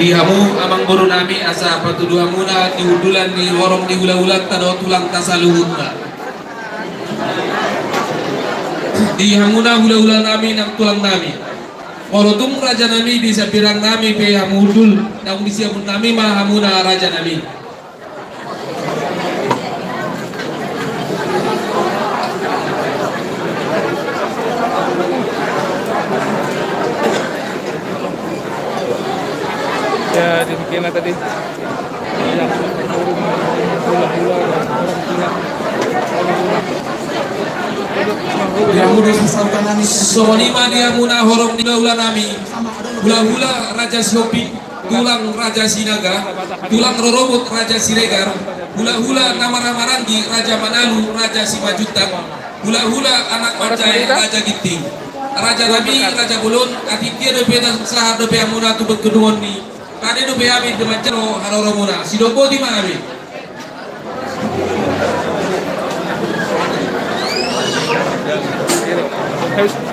Dihamu amang boru nami asa patudu hamuna diudulan di warung di ulah-ulah tado tulang tasaluhutna. Dihamuna hula-hula nami nang tulang nami. Walaupun raja nami di sapirang nami pe hamudul nang disiapun nami mah hamuna raja nami. Ya demikianlah tadi yang Sonima dia muna horong di hula nami hula-hula raja Siopi tulang raja Sinaga tulang rorobot raja Siregar hula-hula Namaramarangi raja Manalu raja Simajutak hula-hula anak Macai raja Ginting raja Nabi raja Bulun atitya do peda sahar do pe amuna tu berkedungon ni kade do pe abi de macero haroro muna sidopo di mana abi harus